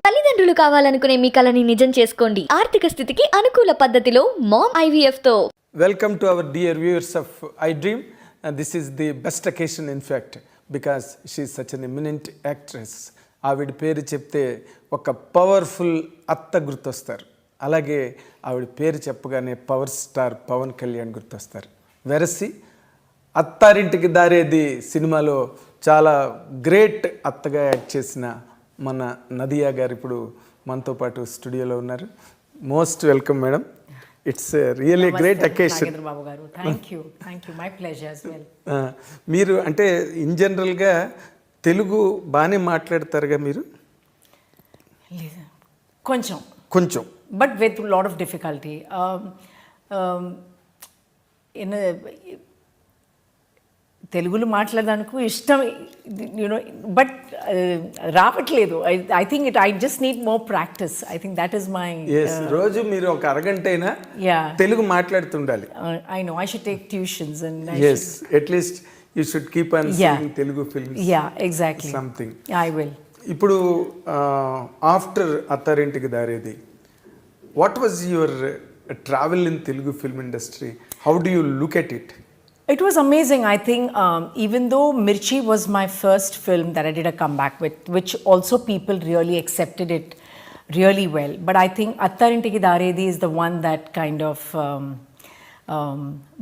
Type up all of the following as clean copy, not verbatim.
తల్లిదండ్రులు కావాలనుకునే మీ కలని నిజం చేసుకోండి. ఆర్థిక స్థితికి అనుకూల పద్ధతిలో మామ్ IVF తో. Welcome to our dear viewers of iDream. This is the best occasion in fact because she is such an eminent actress. ఆవిడ పేరు చెప్తే ఒక పవర్ఫుల్ అత్త గుర్తొస్తారు. అలాగే ఆవిడ పేరు చెప్పగానే పవర్ స్టార్ పవన్ కళ్యాణ్ గుర్తొస్తారు. వెరసి అత్తారింటికి దారేది సినిమాలో చాలా గ్రేట్ అత్తగా యాక్ట్ చేసిన మన నదియా గారు ఇప్పుడు మనతో పాటు స్టూడియోలో ఉన్నారు. Most welcome madam. It's really great occasion. Thank you my pleasure as well. మీరు అంటే ఇన్ జనరల్గా తెలుగు బాగానే మాట్లాడతారుగా మీరు? కొంచెం కొంచెం but with lot of difficulty. తెలుగులో మాట్లాడడానికి ఇష్టం, యూనో, బట్ రావట్లేదు. I think I just need more practice. I think that is my. రోజు మీరు ఒక అరగంట అయినా తెలుగు మాట్లాడుతుండాలి. I know I should take tuitions and yes at least you should keep on seeing Telugu films. Exactly. Something I will. ఇప్పుడు after Attarintiki Daredi, what was your travel in Telugu film industry? How do you look at it? It was amazing. I think even though Mirchi was my first film that I did a comeback with, which also people really accepted it really well. But I think Attarintiki Daredi is the one that kind of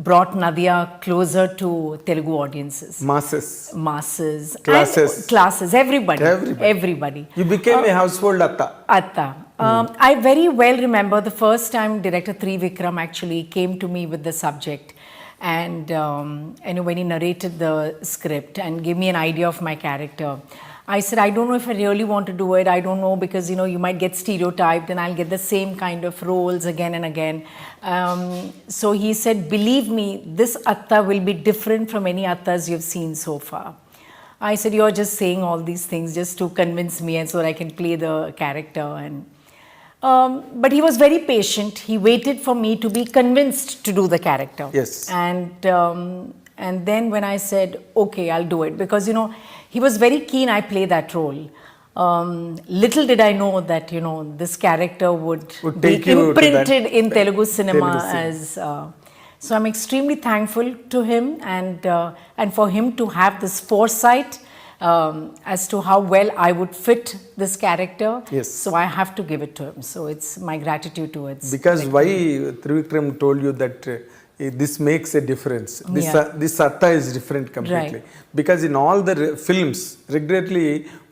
brought Nadhiya closer to Telugu audiences. Masses. Classes. Everybody. You became a household Atta. I very well remember the first time director Trivikram actually came to me with the subject. And when he narrated the script and gave me an idea of my character, I said, I don't know if I really want to do it. I don't know because, you might get stereotyped and I'll get the same kind of roles again and again. So he said, believe me, this Atta will be different from any Attas you've seen so far. I said, you're just saying all these things just to convince me and so that I can play the character. But he was very patient. He waited for me to be convinced to do the character. Yes. And then when I said, okay, I'll do it. Because, he was very keen I play that role. Little did I know that, this character would be imprinted in Telugu cinema as... so I'm extremely thankful to him and for him to have this foresight as to how well I would fit this character. Yes. So I have to give it to him. So it's my gratitude to it. Because why Trivikram told you that this makes a difference. This Atta is different completely. Right. Because in all the films, regularly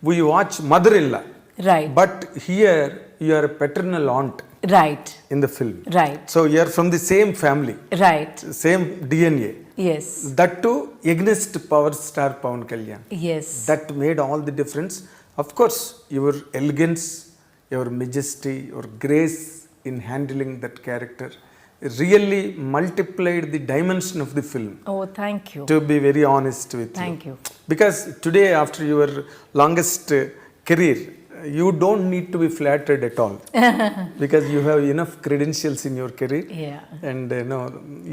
we watch mother-in-law. Right. But here you are a paternal aunt. Right. In the film. Right. So you are from the same family. Right. Same DNA. Yes. That too against power star Pawan Kalyan. Yes. That made all the difference. Of course, your elegance, your majesty, your grace in handling that character really multiplied the dimension of the film. Oh, thank you. To be very honest with you. Thank you. Because today, after your longest career, you don't need to be flattered at all. Because you have enough credentials in your career. Yeah. And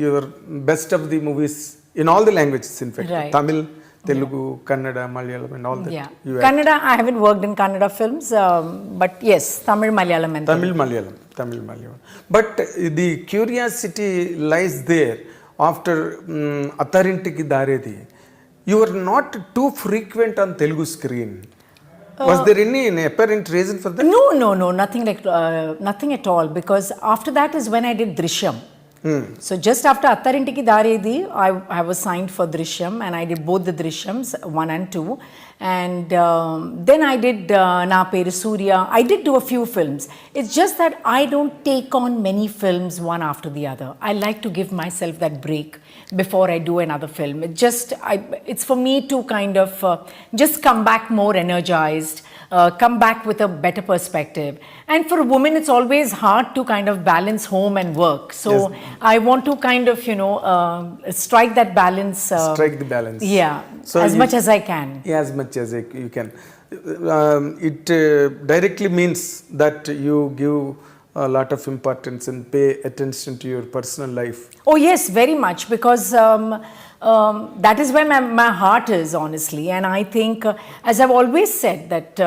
your best of the movies in all the languages, in fact. Right. Tamil, Telugu, Kannada, Malayalam and all that. Yeah. Kannada, I haven't worked in Kannada films, but yes, Tamil, Malayalam and Tamil, Malayalam. But the curiosity lies there after Attarintiki Daredi. You were not too frequent on Telugu screen. Was there any apparent reason for that? No, nothing at all. Because after that is when I did Drishyam. So just after Attarintiki Daredi, I was signed for Drishyam and I did both the Drishyams, 1 and 2. And then I did Na Peru Surya. I did do a few films. It's just that I don't take on many films one after the other. I like to give myself that break before I do another film. It's for me to kind of just come back more energized, come back with a better perspective. And for a woman, it's always hard to kind of balance home and work. So yes. I want to kind of, strike that balance. Strike the balance. Yeah, so as much as I can. Yeah, as much as you can. It directly means that you give a lot of importance and pay attention to your personal life. Oh yes, very much, because that is where my heart is, honestly. And I think, as I've always said, that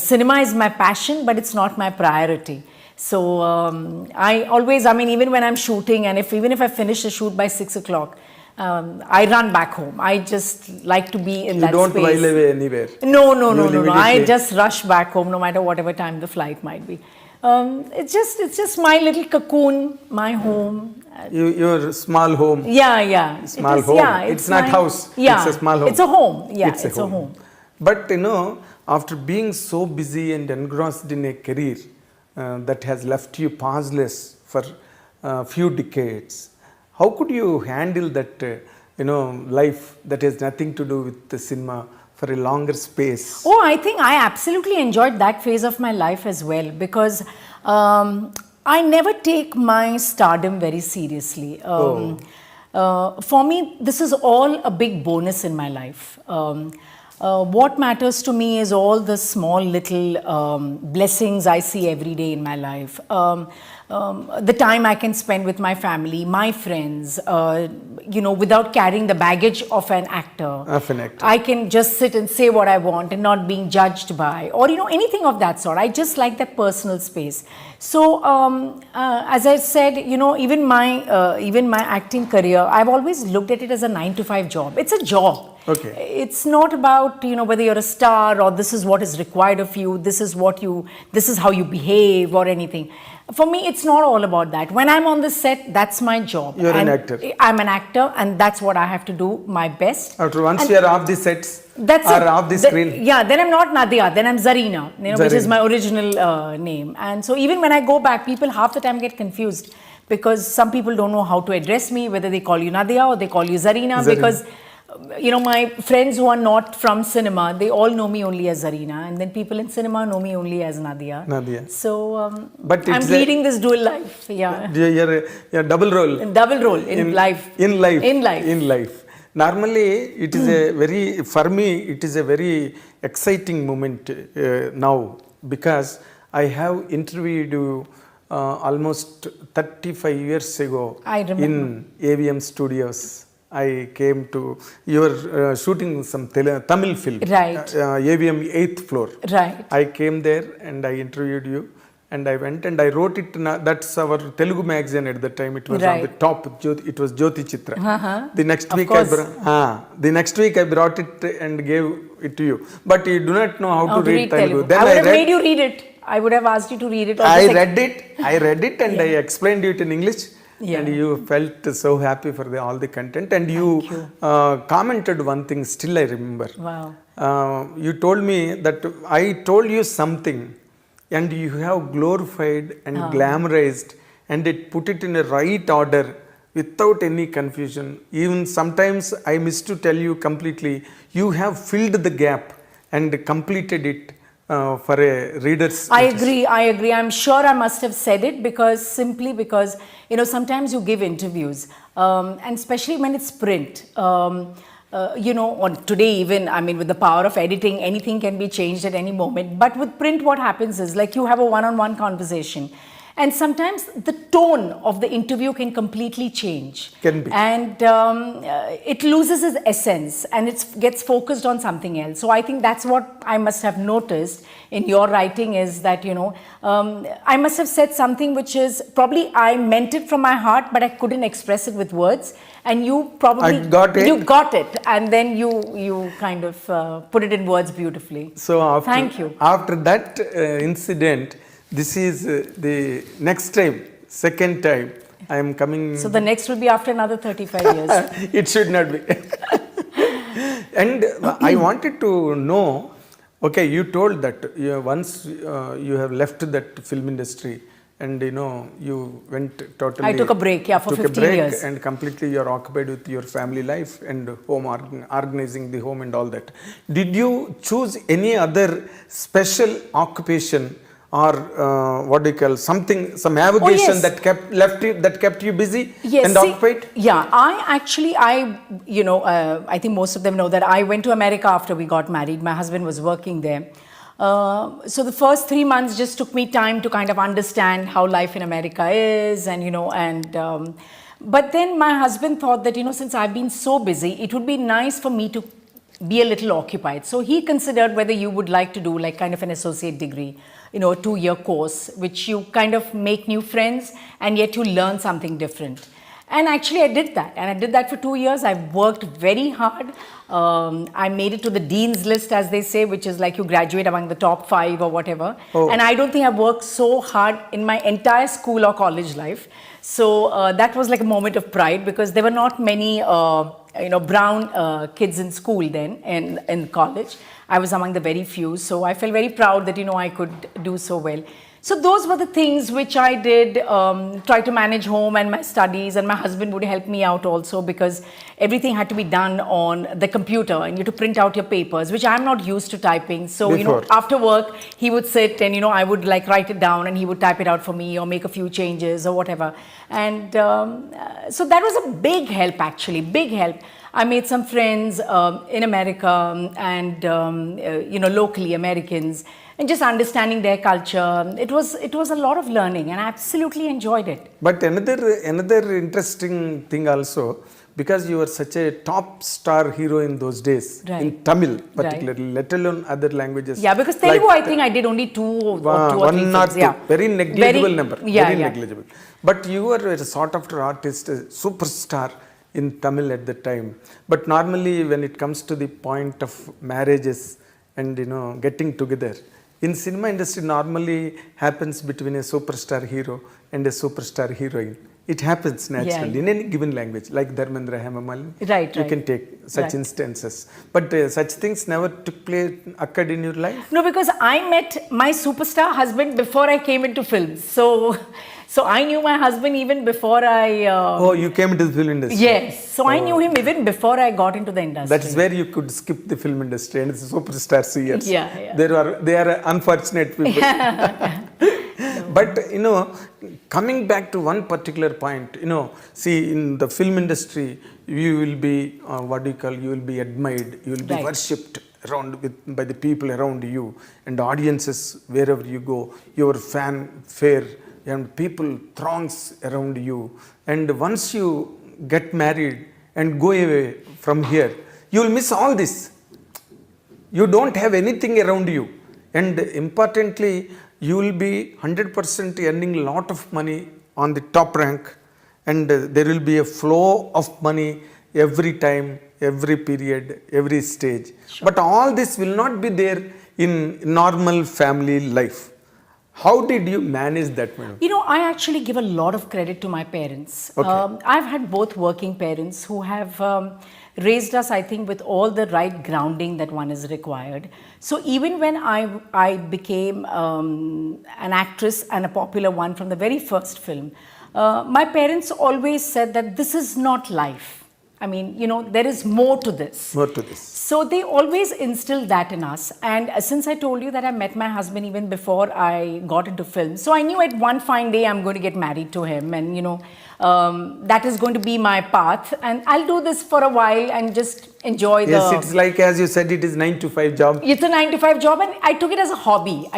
cinema is my passion, but it's not my priority. So I mean, even when I'm shooting, and even if I finish a shoot by 6 o'clock, I run back home. I just like to be in that space. You don't while away anywhere. No. I just rush back home, no matter whatever time the flight might be. It's just my little cocoon, my home. Your small home. Yeah. Small home. Yeah, it's not house. Yeah, it's a small home. It's a home. Yeah, it's a home. But after being so busy and engrossed in a career that has left you pauseless for a few decades, how could you handle that, life that has nothing to do with the cinema for a longer space? Oh, I think I absolutely enjoyed that phase of my life as well, because I never take my stardom very seriously. For me, this is all a big bonus in my life. What matters to me is all the small little blessings I see every day in my life. The time I can spend with my family, my friends, without carrying the baggage of an actor. I can just sit and say what I want and not being judged by, or anything of that sort. I just like that personal space. So as I said, even my acting career, I've always looked at it as a 9-to-5 job. It's a job. Okay. It's not about whether you're a star or this is what is required of you, this is how you behave or anything. For me, it's not all about that. When I'm on the set, that's my job. You're an actor. I'm an actor, and that's what I have to do my best. Once you're off the sets off the screen. Then I'm not Nadhiya, then I'm Zarina, which is my original name. And so even when I go back, people half the time get confused because some people don't know how to address me, whether they call you Nadhiya or they call you Zarina. Because my friends who are not from cinema, they all know me only as Zarina, and then people in cinema know me only as Nadhiya. So, but I'm leading this dual life. Yeah, you're double role. Double role in life. In life. Normally, it is for me, it is a very exciting moment now, because I have interviewed you almost 35 years ago in AVM Studios. I came to, you were shooting some Tamil film, right? AVM 8th floor. Right. I came there and I interviewed you, and I went and I wrote it. That's our Telugu magazine at the time. It was on the top. It was Jyoti Chitra. The next week I brought it and gave it to you. But you do not know how to read Telugu. Then I would have made you read it. I would have asked you to read it. I read it and I explained it in English. Yeah. And you felt so happy for all the content, and you commented one thing, still I remember. Wow. You told me that I told you something and you have glorified and glamorized and put it in a right order without any confusion. Even sometimes I missed to tell you completely, you have filled the gap and completed it. For a reader's I agree. I'm sure I must have said it because sometimes you give interviews, and especially when it's print, on today even, with the power of editing, anything can be changed at any moment. But with print, what happens is, like, you have a one-on-one conversation, and sometimes the tone of the interview can completely change. Can be. And it loses its essence and it gets focused on something else. So I think that's what I must have noticed in your writing is that, I must have said something which is probably I meant it from my heart, but I couldn't express it with words. And you probably you got it, and then you kind of put it in words beautifully. So thank you. After that incident, this is the next time, second time I am coming. So the next will be after another 35 years. It should not be. And I wanted to know, okay, you told that once you have left that film industry and you went totally. I took a break, for 15 years. And completely you are occupied with your family life and home, organizing the home and all that. Did you choose any other special occupation? Or some avocation that kept you busy and occupied? Yeah, I think most of them know that I went to America after we got married. My husband was working there. So the first 3 months just took me time to kind of understand how life in America is, and But then my husband thought that, since I've been so busy, it would be nice for me to be a little occupied. So he considered whether you would like to do like kind of an associate degree, a 2-year course, which you kind of make new friends and yet you learn something different. And actually I did that. And I did that for 2 years. I worked very hard. I made it to the dean's list, as they say, which is like you graduate among the top 5 or whatever. Oh. And I don't think I've worked so hard in my entire school or college life. So that was like a moment of pride, because there were not many brown kids in school then, in college. I was among the very few. So I felt very proud that, I could do so well. So those were the things which I did, try to manage home and my studies, and my husband would help me out also, because everything had to be done on the computer and you had to print out your papers, which I'm not used to typing. So, after work, he would sit and, I would like write it down and he would type it out for me or make a few changes or whatever. And so that was a big help, actually, big help. I made some friends in America and, locally Americans, and just understanding their culture. It was a lot of learning, and I absolutely enjoyed it. But another interesting thing also, because you were such a top star hero in those days, in Tamil particularly, let alone other languages. Yeah, because Telugu, I think I did only two or three films. Yeah. Very negligible number. Very negligible. But you were a sought after artist, a superstar in Tamil at the time. But normally when it comes to the point of marriages and getting together, in cinema industry normally happens between a superstar hero and a superstar heroine. It happens naturally in any given language, like Dharmendra, Hema Malini. You can take such instances. But such things never occurred in your life? No, because I met my superstar husband before I came into films. So I knew my husband even before I... oh, you came into the film industry? Yes. So I knew him even before I got into the industry. That is where you could skip the film industry and the superstar years. Yeah. They are unfortunate people. But, coming back to one particular point, see, in the film industry, you will be, you will be admired, you will be worshipped by the people around you, and audiences wherever you go, your fanfare, and people throngs around you. And once you get married and go away from here, you will miss all this. You don't have anything around you. And importantly, you will be 100% earning a lot of money on the top rank, and there will be a flow of money every time, every period, every stage. Sure. But all this will not be there in normal family life. How did you manage that, madam? I actually give a lot of credit to my parents. Okay. I've had both working parents who have raised us, I think, with all the right grounding that one is required. So even when I became an actress, and a popular one from the very first film, my parents always said that this is not life. I mean, there is more to this. More to this. So they always instilled that in us. And since I told you that I met my husband even before I got into film, so I knew at one fine day I'm going to get married to him, and that is going to be my path, and I'll do this for a while and just enjoy the... Yes, it's like, as you said, it is 9-to-5 job. It's a 9-to-5 job, and I took it as a hobby.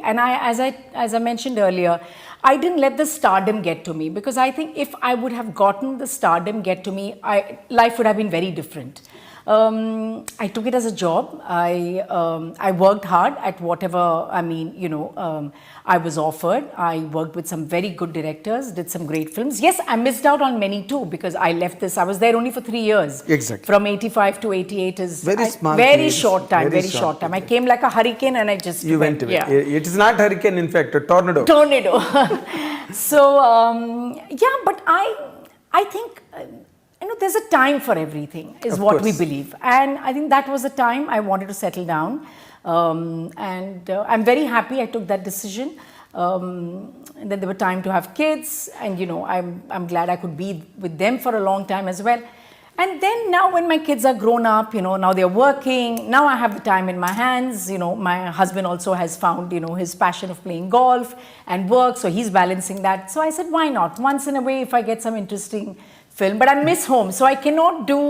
And as I mentioned earlier, I didn't let the stardom get to me, because I think if I would have gotten the stardom get to me, life would have been very different. I took it as a job. I worked hard at whatever, I was offered. I worked with some very good directors, did some great films. Yes, I missed out on many too, because I left this. I was there only for 3 years. Exactly. From 85 to 88 is very short time. I came like a hurricane and I just went away. Yeah. It is not hurricane, in fact, a tornado. So, but I think... there's a time for everything, is what we believe. And I think that was the time I wanted to settle down. And I'm very happy I took that decision. And then there were time to have kids, and I'm glad I could be with them for a long time as well. And then now when my kids are grown up, now they're working, now I have the time in my hands. My husband also has found, his passion of playing golf and work, so he's balancing that. So I said, why not? Once in a way, if I get some interesting film, but I miss home, so I cannot do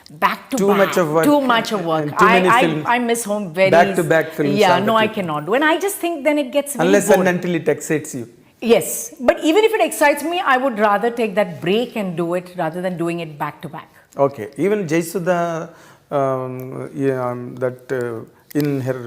back to too back. Much of work. Too much of work. I miss home very... Back to back films. Yeah, no, I cannot do. And I just think then it gets unless and until it excites you. Yes, but even if it excites me, I would rather take that break and do it rather than doing it back to back. Okay, even Jaisuda, in her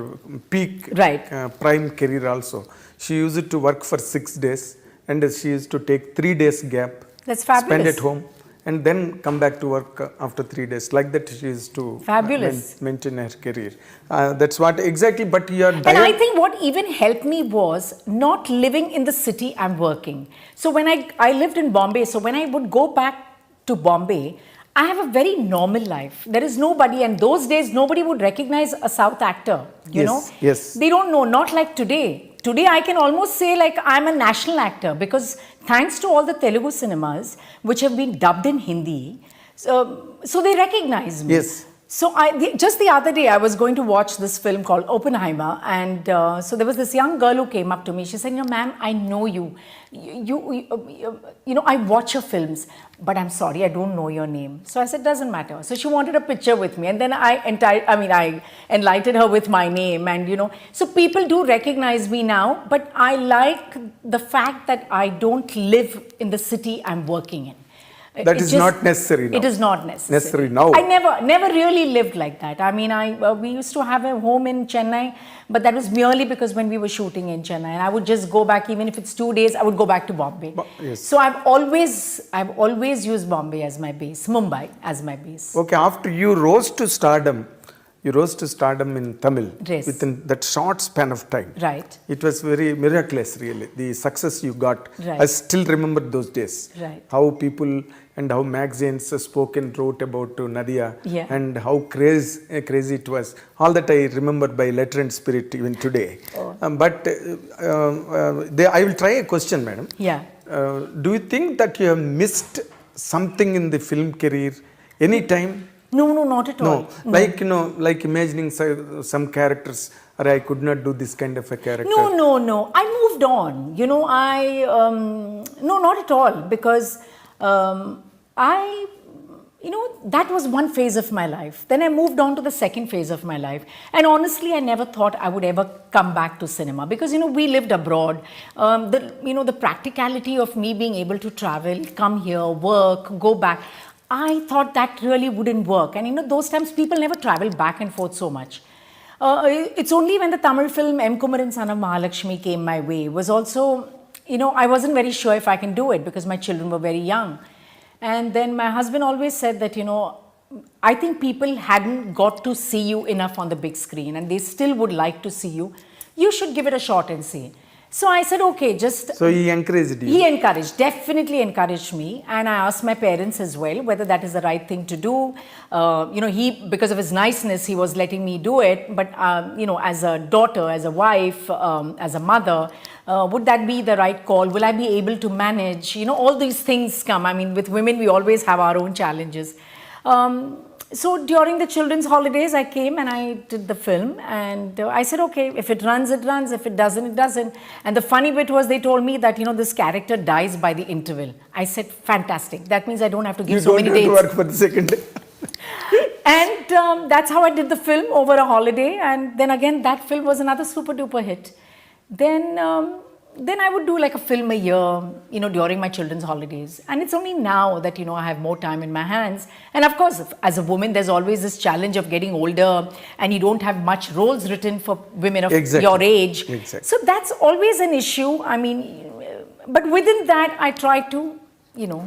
peak Right. prime career also, she used to work for 6 days and she used to take 3 days gap, That's spend fabulous. at home, and then come back to work after 3 days. Like that, she used to Fabulous. maintain her career. That's what exactly. But your And I think what even helped me was not living in the city I'm working. So when I lived in Bombay, so when I would go back to Bombay, I have a very normal life. There is nobody, and those days nobody would recognize a South actor, you Yes, know? yes. They don't know, not like today. Today I can almost say like I'm a national actor because thanks to all the Telugu cinemas which have been dubbed in Hindi, so they recognize me. Yes. So just the other day, I was going to watch this film called Oppenheimer, and so there was this young girl who came up to me. She said, "Ma'am, I know you. I watch your films, but I'm sorry, I don't know your name." So I said, "Doesn't matter." So she wanted a picture with me, and then I enlightened her with my name, and so people do recognize me now. But I like the fact that I don't live in the city I'm working in. That is not necessary now. It is not necessary. now. I never really lived like that. I mean, we used to have a home in Chennai, but that was merely because when we were shooting in Chennai, and I would just go back, even if it's 2 days, I would go back to Bombay. Yes. So I've always used Bombay as my base, Mumbai as my base. Okay, after you rose to stardom in Tamil Yes. within that short span of time. Right. It was very miraculous, really. The success you got. Right. I still remember those days. Right. How people and how magazines spoke and wrote about Nadhiya, Yeah. and how crazy it was. All that I remember by letter and spirit even today. Oh. I will try a question, madam. Yeah. Do you think that you have missed something in the film career any time? No, not at all. No, like imagining some characters, or I could not do this kind of a character. No. I moved on. No, not at all, because that was one phase of my life. Then I moved on to the second phase of my life. And honestly, I never thought I would ever come back to cinema because, we lived abroad. The practicality of me being able to travel, come here, work, go back, I thought that really wouldn't work. And, those times people never travel back and forth so much. It's only when the Tamil film M. Kumaran Son of Mahalakshmi came my way was also, I wasn't very sure if I can do it because my children were very young. And then my husband always said that, I think people hadn't got to see you enough on the big screen and they still would like to see you. You should give it a shot and see. So I said, okay, So he encouraged you? He definitely encouraged me. And I asked my parents as well whether that is the right thing to do. Because of his niceness, he was letting me do it. But, as a daughter, as a wife, as a mother, would that be the right call? Will I be able to manage? All these things come. I mean, with women, we always have our own challenges. So during the children's holidays, I came and I did the film, and I said, okay, if it runs, it runs. If it doesn't, it doesn't. And the funny bit was they told me that, this character dies by the interval. I said, fantastic. That means I don't have to give so many dates. You don't have to work for the second day. And that's how I did the film over a holiday. And then again, that film was another super duper hit. Then I would do like a film a year, during my children's holidays. And it's only now that, I have more time in my hands. And of course, as a woman, there's always this challenge of getting older and you don't have much roles written for women of your age. Exactly. So that's always an issue. I mean, but within that, I try to,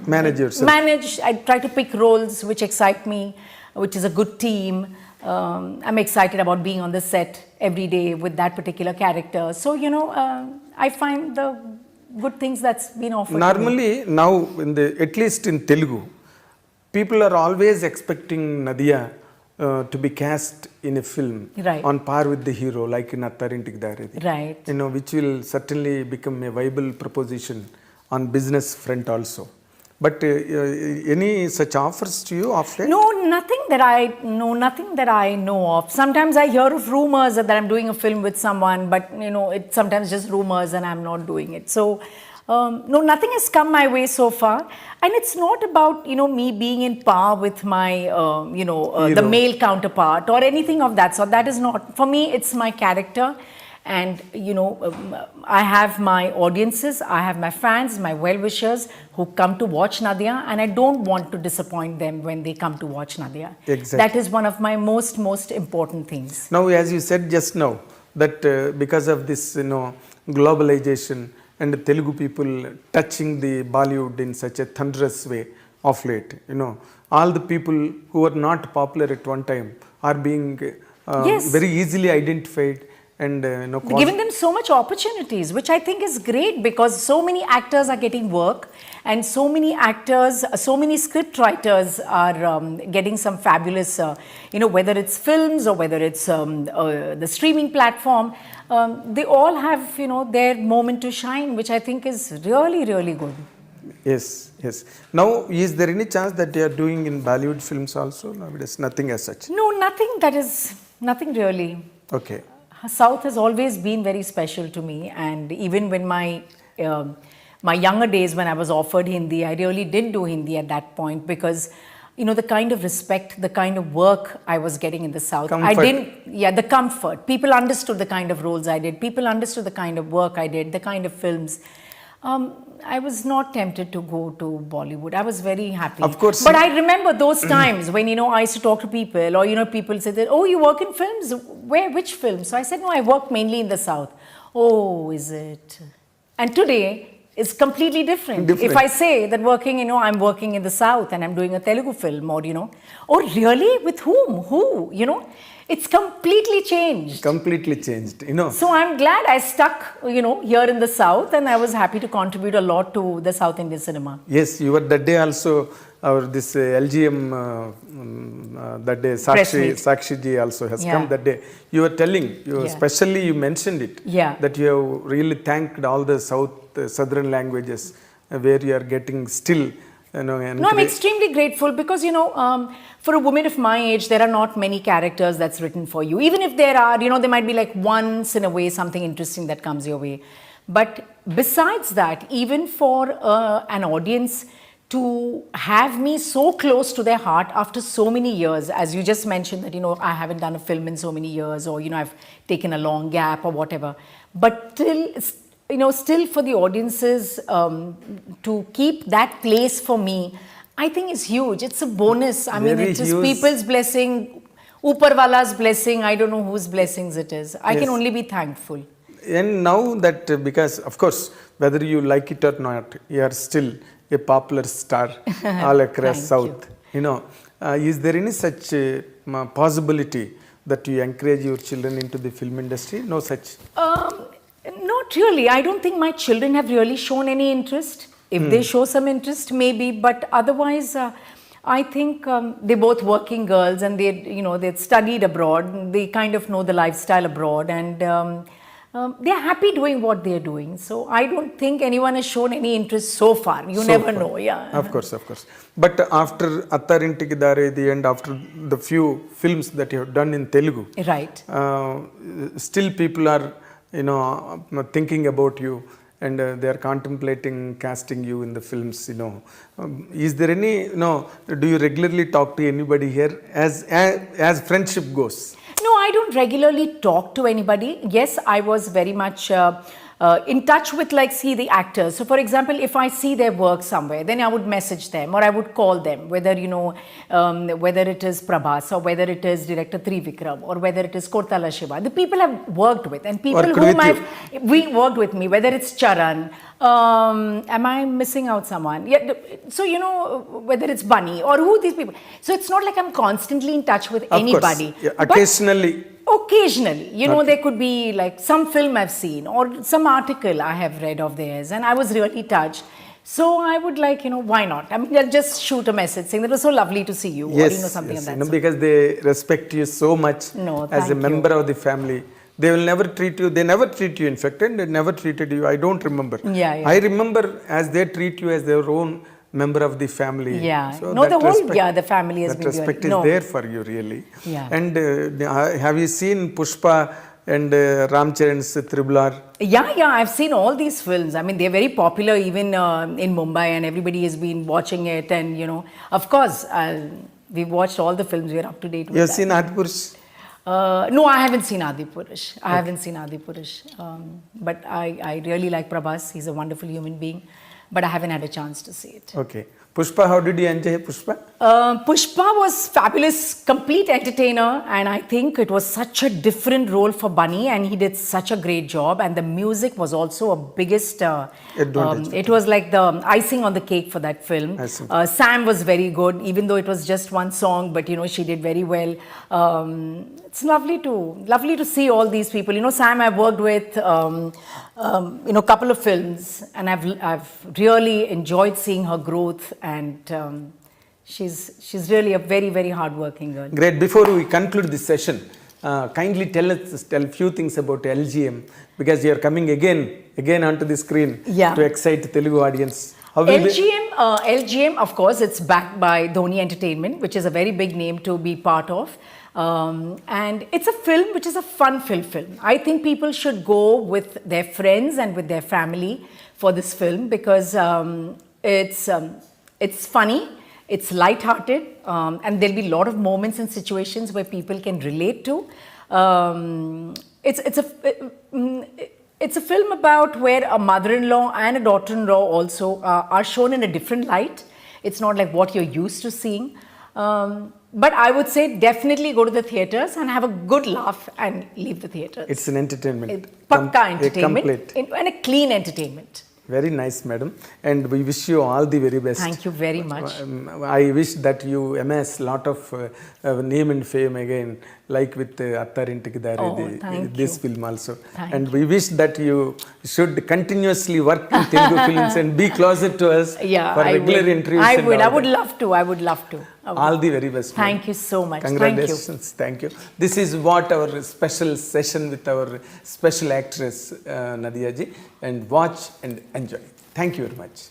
manage yourself. I try to pick roles which excite me, which is a good team. I'm excited about being on the set every day with that particular character. So, I find the good things that's been offered. Normally, now, at least in Telugu, people are always expecting Nadhiya to be cast in a film on par with the hero, like in Attarintik Daredi. Right. Which will certainly become a viable proposition on business front also. But any such offers to you of late? No, nothing that I know of. Sometimes I hear of rumors that I'm doing a film with someone, but it's sometimes just rumors and I'm not doing it. So no, nothing has come my way so far. And it's not about, me being in par with my, the male counterpart or anything of that sort. That is not, for me, it's my character. And I have my audiences, I have my fans, my well-wishers who come to watch Nadhiya, and I don't want to disappoint them when they come to watch Nadhiya. Exactly. That is one of my most important things. Now, as you said just now, that because of this, globalization and Telugu people touching the Bollywood in such a thunderous way of late, all the people who are not popular at one time are being Yes. very easily identified and Giving them so much opportunities, which I think is great, because so many actors are getting work, and so many actors, so many script writers are getting some fabulous, whether it's films or whether it's the streaming platform, they all have, their moment to shine, which I think is really, really good. Yes, yes. Now, is there any chance that they are doing in Bollywood films also? No, it is nothing as such. No, nothing really. Okay. South has always been very special to me, and even when my younger days, when I was offered Hindi, I really did do Hindi at that point, because the kind of respect, the kind of work I was getting in the South. Comfort. The comfort. People understood the kind of roles I did. People understood the kind of work I did, the kind of films. I was not tempted to go to Bollywood. I was very happy. Of course. But I remember those times when, I used to talk to people, or, people said that, oh, you work in films? Which films? So I said, no, I work mainly in the South. Oh, is it? And today, it's completely different. If I say that I'm working in the South and I'm doing a Telugu film, or, oh, really? With whom? Who? It's completely changed. Completely changed, So I'm glad I stuck, here in the South, and I was happy to contribute a lot to the South Indian cinema. Yes, you were that day also, this LGM, that day, Sakshi ji also has come that day. You were telling, especially you mentioned it, that you have really thanked all the southern languages where you are getting still. No, I'm extremely grateful, because, for a woman of my age, there are not many characters that's written for you. Even if there are, there might be like once in a way something interesting that comes your way. But besides that, even for an audience to have me so close to their heart after so many years, as you just mentioned that, I haven't done a film in so many years, or, I've taken a long gap or whatever. But still for the audiences to keep that place for me, I think is huge. It's a bonus. I mean, it is people's blessing, Uparwala's blessing. I don't know whose blessings it is. I can only be thankful. And now that, because of course, whether you like it or not, you are still a popular star all across South. Is there any such possibility that you encourage your children into the film industry? No such? Not really. I don't think my children have really shown any interest. If they show some interest, maybe, but otherwise, I think they're both working girls, and they've studied abroad. They kind of know the lifestyle abroad, and they're happy doing what they're doing. So I don't think anyone has shown any interest so far. You never know, Of course. But after Attharintiki Daredi and after the few films that you have done in Telugu, right? Still people are thinking about you, and they are contemplating casting you in the films. Is there any? Do you regularly talk to anybody here as friendship goes? No, I don't regularly talk to anybody. Yes, I was very much in touch with the actors. So for example, if I see their work somewhere, then I would message them, or I would call them, whether whether it is Prabhas, or whether it is director Trivikram, or whether it is Kortala Shiva, the people I've worked with, and people we worked with me, whether it's Charan, am I missing out someone? Yeah, so whether it's Bunny or who these people. So it's not like I'm constantly in touch with anybody. Yeah, occasionally, there could be like some film I've seen or some article I have read of theirs, and I was really touched. So I would why not? I mean, I'll just shoot a message saying that it was so lovely to see you, or something of that sort. Because they respect you so much as a member of the family. They will never treat you, they never treat you, in fact, and they never treated you. I don't remember. I remember as they treat you as their own member of the family. So the family has been that respect is there for you, really. And have you seen Pushpa and Ram Charan's Triple R? I've seen all these films. I mean, they're very popular even in Mumbai, and everybody has been watching it. And, of course, we've watched all the films. We're up to date with that. You've seen Adipurush? No, I haven't seen Adi Purush. I haven't seen Adi Purush. But I really like Prabhas. He's a wonderful human being. But I haven't had a chance to see it. Okay. Pushpa, how did you enjoy Pushpa? Pushpa was fabulous, complete entertainer, and I think it was such a different role for Bunny, and he did such a great job. And the music was also a biggest. Advantage. It was like the icing on the cake for that film. Icing. Sam was very good, even though it was just one song, but she did very well. It's lovely to see all these people. Sam I've worked with, a couple of films, and I've really enjoyed seeing her growth, and she's really a very, very hardworking girl. Great. Before we conclude this session, kindly tell a few things about LGM, because you are coming again onto the screen Yeah. to excite the Telugu audience. How will LGM, of course, it's backed by Dhoni Entertainment, which is a very big name to be part of. And it's a film which is a fun-filled film. I think people should go with their friends and with their family for this film, because it's funny, it's light-hearted, and there'll be a lot of moments and situations where people can relate to. It's a film about where a mother-in-law and a daughter-in-law also are shown in a different light. It's not like what you're used to seeing. But I would say definitely go to the theatres and have a good laugh and leave the theatres. It's an entertainment. Pakka entertainment. Complete. And a clean entertainment. Very nice, madam. And we wish you all the very best. Thank you very much. I wish that you amass lot of name and fame again, like with Attarintikki Dari, thank this you. film also. Thank And we wish that you should continuously work in Telugu films and be closer to us for regular interviews. I and would. all I would that. love to. I would love to. All the very best. Thank madam. you so much. Congratulations. Thank you. This is what our special session with our special actress Nadhiya ji, and watch and enjoy. Thank you very much.